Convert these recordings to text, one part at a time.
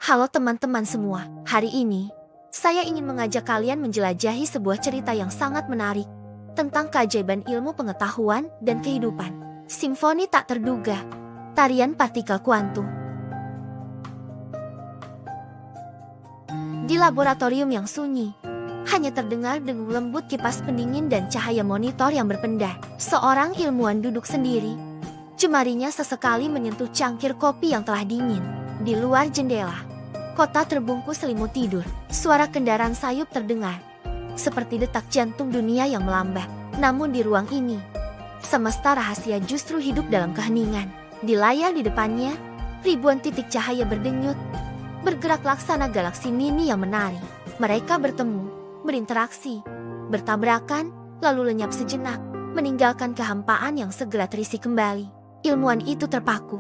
Halo teman-teman semua, hari ini saya ingin mengajak kalian menjelajahi sebuah cerita yang sangat menarik tentang keajaiban ilmu pengetahuan dan kehidupan. Simfoni tak terduga, tarian partikel kuantum. Di laboratorium yang sunyi, hanya terdengar dengung lembut kipas pendingin dan cahaya monitor yang berpendar. Seorang ilmuwan duduk sendiri, jemarinya sesekali menyentuh cangkir kopi yang telah dingin. Di luar jendela, kota terbungkus selimut tidur. Suara kendaraan sayup terdengar, seperti detak jantung dunia yang melambat. Namun di ruang ini, semesta rahasia justru hidup dalam keheningan. Di layar di depannya, ribuan titik cahaya berdenyut, bergerak laksana galaksi mini yang menari. Mereka bertemu, berinteraksi, bertabrakan, lalu lenyap sejenak, meninggalkan kehampaan yang segera terisi kembali. Ilmuwan itu terpaku,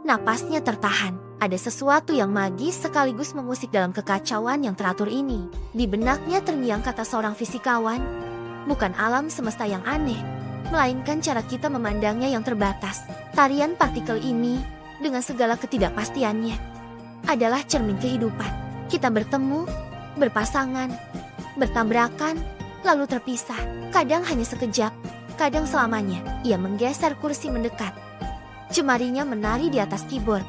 napasnya tertahan. Ada sesuatu yang magis sekaligus mengusik dalam kekacauan yang teratur ini. Di benaknya terngiang kata seorang fisikawan, bukan alam semesta yang aneh, melainkan cara kita memandangnya yang terbatas. Tarian partikel ini, dengan segala ketidakpastiannya, adalah cermin kehidupan. Kita bertemu, berpasangan, bertabrakan, lalu terpisah. Kadang hanya sekejap, kadang selamanya. Ia menggeser kursi mendekat. Jemarinya menari di atas keyboard,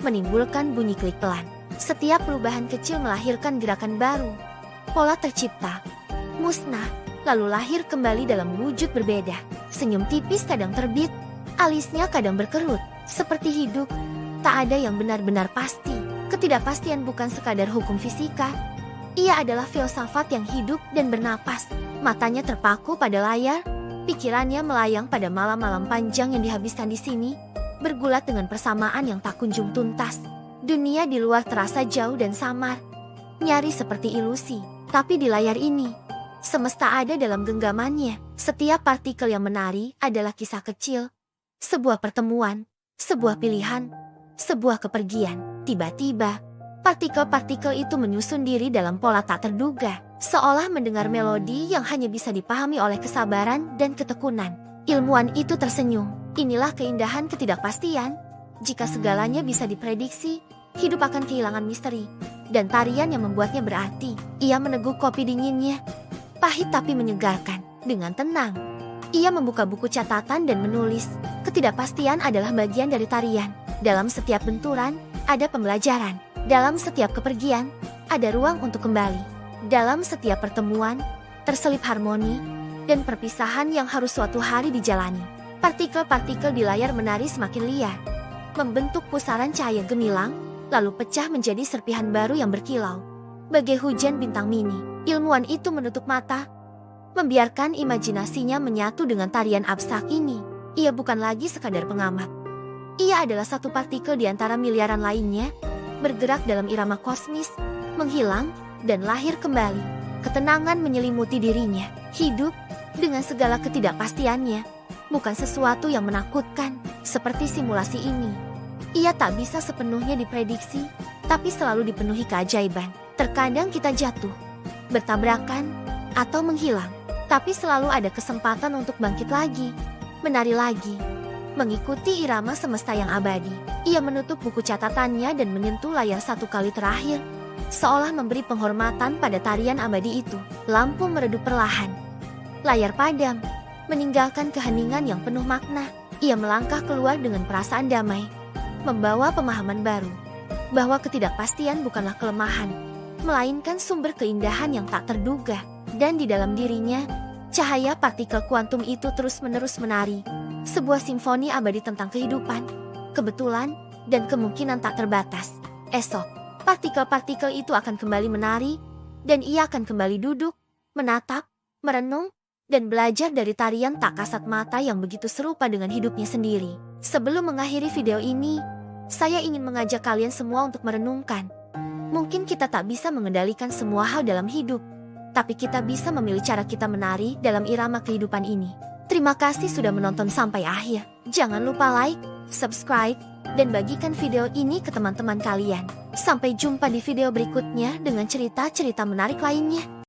menimbulkan bunyi klik pelan. Setiap perubahan kecil melahirkan gerakan baru. Pola tercipta, musnah, lalu lahir kembali dalam wujud berbeda. Senyum tipis kadang terbit, alisnya kadang berkerut. Seperti hidup, tak ada yang benar-benar pasti. Ketidakpastian bukan sekadar hukum fisika. Ia adalah filsafat yang hidup dan bernapas. Matanya terpaku pada layar, pikirannya melayang pada malam-malam panjang yang dihabiskan di sini, bergulat dengan persamaan yang tak kunjung tuntas. Dunia di luar terasa jauh dan samar, nyaris seperti ilusi. Tapi di layar ini, semesta ada dalam genggamannya. Setiap partikel yang menari adalah kisah kecil, sebuah pertemuan, sebuah pilihan, sebuah kepergian. Tiba-tiba, partikel-partikel itu menyusun diri dalam pola tak terduga, seolah mendengar melodi yang hanya bisa dipahami oleh kesabaran dan ketekunan. Ilmuwan itu tersenyum. Inilah keindahan ketidakpastian. Jika segalanya bisa diprediksi, hidup akan kehilangan misteri dan tarian yang membuatnya berarti. Ia meneguk kopi dinginnya, pahit tapi menyegarkan. Dengan tenang, ia membuka buku catatan dan menulis. Ketidakpastian adalah bagian dari tarian. Dalam setiap benturan, ada pembelajaran. Dalam setiap kepergian, ada ruang untuk kembali. Dalam setiap pertemuan, terselip harmoni dan perpisahan yang harus suatu hari dijalani. Partikel-partikel di layar menari semakin liar, membentuk pusaran cahaya gemilang, lalu pecah menjadi serpihan baru yang berkilau. Bagai hujan bintang mini, ilmuwan itu menutup mata, membiarkan imajinasinya menyatu dengan tarian abstrak ini. Ia bukan lagi sekadar pengamat. Ia adalah satu partikel di antara miliaran lainnya, bergerak dalam irama kosmis, menghilang, dan lahir kembali. Ketenangan menyelimuti dirinya. Hidup, dengan segala ketidakpastiannya, bukan sesuatu yang menakutkan. Seperti simulasi ini, ia tak bisa sepenuhnya diprediksi, tapi selalu dipenuhi keajaiban. Terkadang kita jatuh, bertabrakan, atau menghilang, tapi selalu ada kesempatan untuk bangkit lagi, menari lagi, mengikuti irama semesta yang abadi. Ia menutup buku catatannya dan menyentuh layar satu kali terakhir, seolah memberi penghormatan pada tarian abadi itu. Lampu meredup perlahan, layar padam, meninggalkan keheningan yang penuh makna. Ia melangkah keluar dengan perasaan damai, membawa pemahaman baru, bahwa ketidakpastian bukanlah kelemahan, melainkan sumber keindahan yang tak terduga. Dan di dalam dirinya, cahaya partikel kuantum itu terus-menerus menari, sebuah simfoni abadi tentang kehidupan, kebetulan, dan kemungkinan tak terbatas. Esok, partikel-partikel itu akan kembali menari, dan ia akan kembali duduk, menatap, merenung, dan belajar dari tarian tak kasat mata yang begitu serupa dengan hidupnya sendiri. Sebelum mengakhiri video ini, saya ingin mengajak kalian semua untuk merenungkan. Mungkin kita tak bisa mengendalikan semua hal dalam hidup, tapi kita bisa memilih cara kita menari dalam irama kehidupan ini. Terima kasih sudah menonton sampai akhir. Jangan lupa like, subscribe, dan bagikan video ini ke teman-teman kalian. Sampai jumpa di video berikutnya dengan cerita-cerita menarik lainnya.